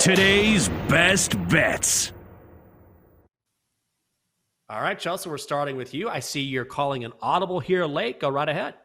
Today's best bets. All right, Chelsea, we're starting with you. I see you're calling an audible here late. Go right ahead.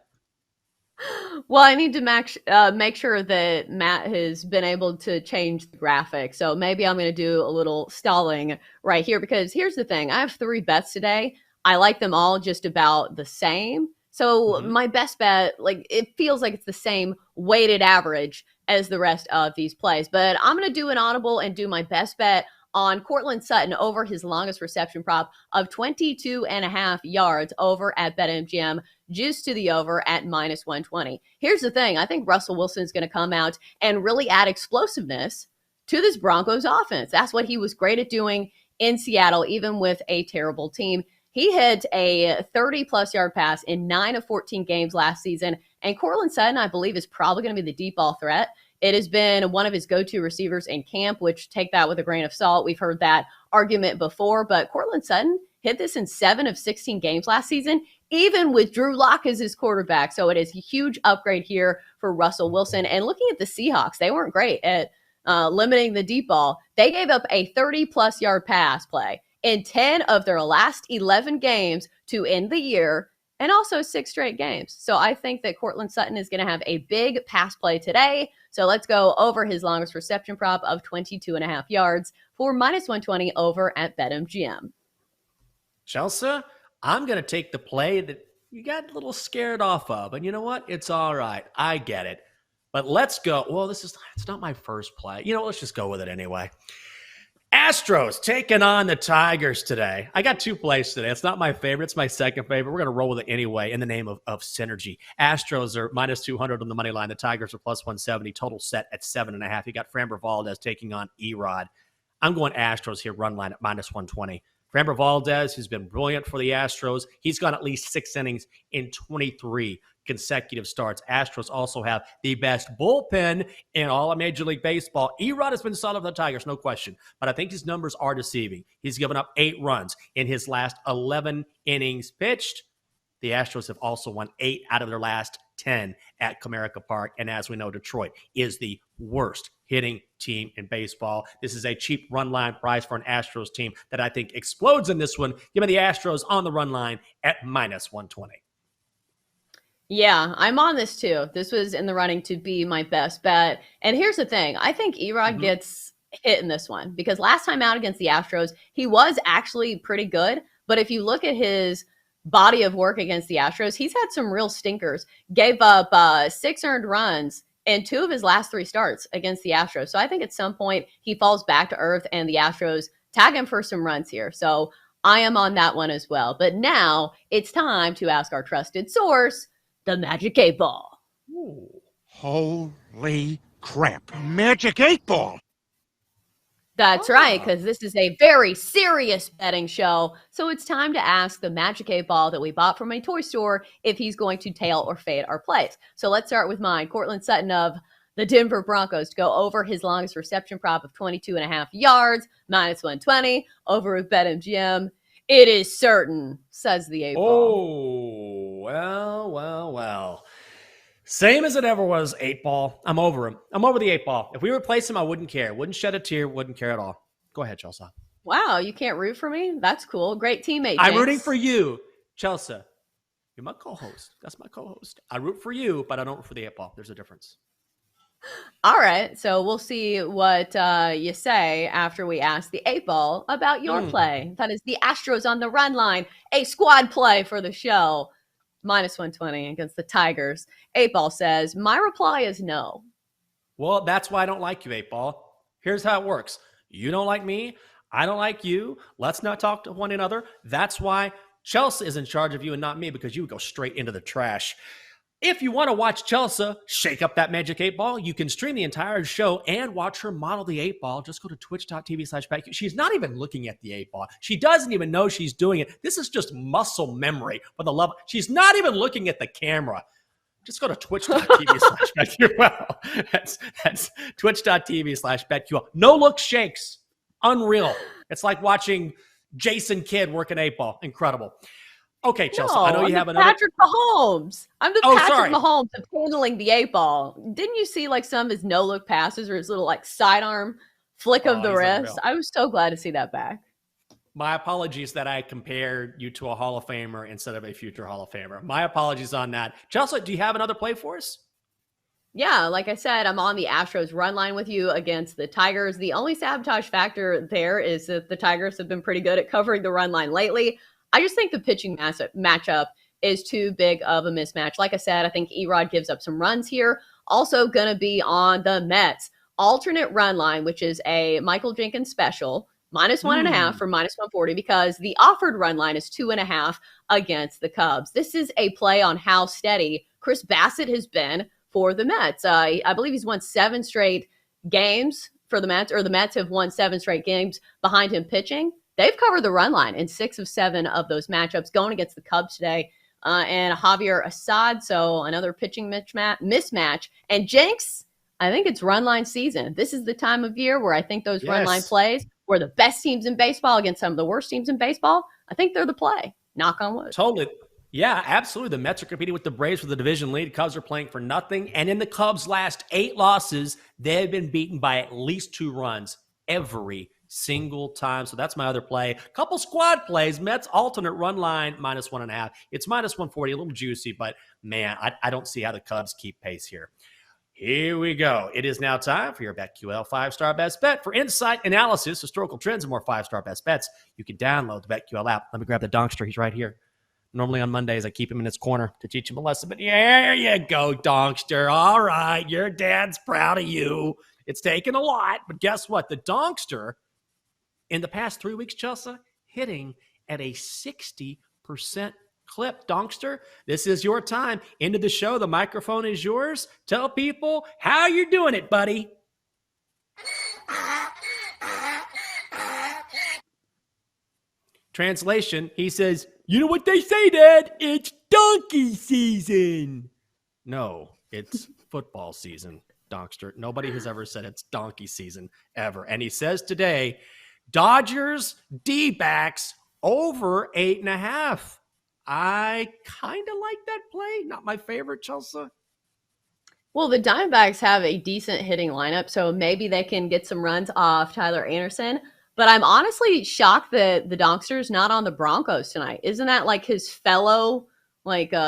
Well, I need to make sure that Matt has been able to change the graphic. So maybe I'm going to do a little stalling right here, because here's the thing. I have 3 bets today. I like them all just about the same. So my best bet, it feels like it's the same weighted average as the rest of these plays. But I'm going to do an audible and do my best bet on Cortland Sutton over his longest reception prop of 22.5 yards over at BetMGM, juice to the over at minus 120. Here's the thing. I think Russell Wilson is going to come out and really add explosiveness to this Broncos offense. That's what he was great at doing in Seattle, even with a terrible team. He hit a 30-plus yard pass in 9 of 14 games last season, and Cortland Sutton, I believe, is probably going to be the deep ball threat. It has been one of his go-to receivers in camp, which take that with a grain of salt. We've heard that argument before, but Cortland Sutton hit this in 7 of 16 games last season, even with Drew Lock as his quarterback. So it is a huge upgrade here for Russell Wilson. And looking at the Seahawks, they weren't great at limiting the deep ball. They gave up a 30-plus yard pass play in 10 of their last 11 games to end the year, and also 6 straight games. So I think that Cortland Sutton is going to have a big pass play today. So let's go over his longest reception prop of 22.5 yards for minus 120 over at BetMGM. Chelsea, I'm going to take the play that you got a little scared off of. And you know what? It's all right. I get it. But let's go. Well, it's not my first play. Let's just go with it anyway. Astros taking on the Tigers today. I got 2 plays today. It's not my favorite. It's my second favorite. We're going to roll with it anyway in the name of synergy. Astros are minus 200 on the money line. The Tigers are plus 170. Total set at 7.5. You got Framber Valdez taking on Erod. I'm going Astros here, run line at minus 120. Framber Valdez, who's been brilliant for the Astros, he's gone at least 6 innings in 23 consecutive starts. Astros also have the best bullpen in all of Major League Baseball. Erod has been solid for the Tigers, no question, but I think his numbers are deceiving. He's given up 8 runs in his last 11 innings pitched. The Astros have also won 8 out of their last 10 at Comerica Park, and as we know, Detroit is the worst hitting team in baseball. This is a cheap run line price for an Astros team that I think explodes in this one. Give me the Astros on the run line at minus 120. Yeah, I'm on this too. This was in the running to be my best bet. And here's the thing. I think Erod gets hit in this one because last time out against the Astros, he was actually pretty good. But if you look at his body of work against the Astros, he's had some real stinkers. Gave up 6 earned runs in 2 of his last 3 starts against the Astros. So I think at some point he falls back to earth and the Astros tag him for some runs here. So I am on that one as well. But now it's time to ask our trusted source, the Magic 8 Ball. Ooh. Holy crap. Magic 8 Ball. That's right, because this is a very serious betting show. So it's time to ask the Magic 8 Ball that we bought from a toy store if he's going to tail or fade our plays. So let's start with mine. Cortland Sutton of the Denver Broncos to go over his longest reception prop of 22.5 yards, minus 120, over with BetMGM. It is certain, says the 8 Ball. Oh, well. Same as it ever was, 8 Ball. I'm over him. I'm over the 8 Ball. If we replace him, I wouldn't care. Wouldn't shed a tear. Wouldn't care at all. Go ahead, Chelsea. Wow, you can't root for me? That's cool. Great teammate, I'm Jenks. rooting for you, Chelsea. You're my co-host. That's my co-host. I root for you, but I don't root for the 8 Ball. There's a difference. All right, so we'll see what you say after we ask the 8 Ball about your play. That is the Astros on the run line, a squad play for the show. Minus 120 against the Tigers. 8 Ball says, my reply is no. Well, that's why I don't like you, 8 Ball. Here's how it works. You don't like me. I don't like you. Let's not talk to one another. That's why Chelsea is in charge of you and not me, because you would go straight into the trash. If you want to watch Chelsea shake up that Magic 8 Ball, you can stream the entire show and watch her model the 8 Ball. Just go to twitch.tv/BetQ. She's not even looking at the 8 Ball. She doesn't even know she's doing it. This is just muscle memory for the love. She's not even looking at the camera. Just go to twitch.tv/BetQ. Well, that's twitch.tv/BetQ. No look shakes. Unreal. It's like watching Jason Kidd work an 8 Ball. Incredible. Okay, Chelsea, No, I know you have another. Patrick Mahomes. I'm the Patrick Mahomes of handling the 8 Ball. Didn't you see like some of his no-look passes or his little like sidearm flick of Oh, the he's wrist. unreal. I was so glad to see that back. My apologies that I compared you to a Hall of Famer instead of a future Hall of Famer. My apologies on that. Chelsea, do you have another play for us? Yeah, like I said, I'm on the Astros run line with you against the Tigers. The only sabotage factor there is that the Tigers have been pretty good at covering the run line lately. I just think the pitching matchup is too big of a mismatch. Like I said, I think Erod gives up some runs here. Also going to be on the Mets alternate run line, which is a Michael Jenkins special, -1.5 for -140, because the offered run line is 2.5 against the Cubs. This is a play on how steady Chris Bassett has been for the Mets. I believe he's won 7 straight games for the Mets, or the Mets have won 7 straight games behind him pitching. They've covered the run line in 6 of 7 of those matchups, going against the Cubs today. And Javier Assad, so another pitching mismatch. And Jenks, I think it's run line season. This is the time of year where I think those run line plays, where the best teams in baseball against some of the worst teams in baseball, I think they're the play. Knock on wood. Totally. Yeah, absolutely. The Mets are competing with the Braves for the division lead. Cubs are playing for nothing. And in the Cubs' last 8 losses, they have been beaten by at least 2 runs every single time. So that's my other play. Couple squad plays. Mets alternate run line -1.5. It's -140, a little juicy, but man, I don't see how the Cubs keep pace here. Here we go. It is now time for your BetQL 5-Star Best Bet. For insight, analysis, historical trends, and more 5-Star Best Bets, you can download the BetQL app. Let me grab the Donkster. He's right here. Normally on Mondays, I keep him in his corner to teach him a lesson. But there you go, Donkster. All right, your dad's proud of you. It's taken a lot, but guess what? The Donkster, in the past 3 weeks, Chelsea, hitting at a 60% clip. Donkster, this is your time. Into the show. The microphone is yours. Tell people how you're doing it, buddy. Translation, he says, you know what they say, Dad? It's donkey season. No, it's football season, Donkster. Nobody has ever said it's donkey season, ever. And he says today, Dodgers D-backs over 8.5. I kind of like that play. Not my favorite, Chelsea. Well, the Diamondbacks have a decent hitting lineup, so maybe they can get some runs off Tyler Anderson. But I'm honestly shocked that the Donkster's not on the Broncos tonight. Isn't that like his fellow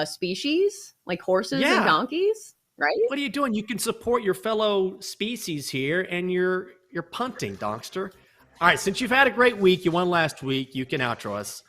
species, like horses and donkeys, right? What are you doing? You can support your fellow species here, and you're punting, Donkster. All right, since you've had a great week, you won last week, you can outro us.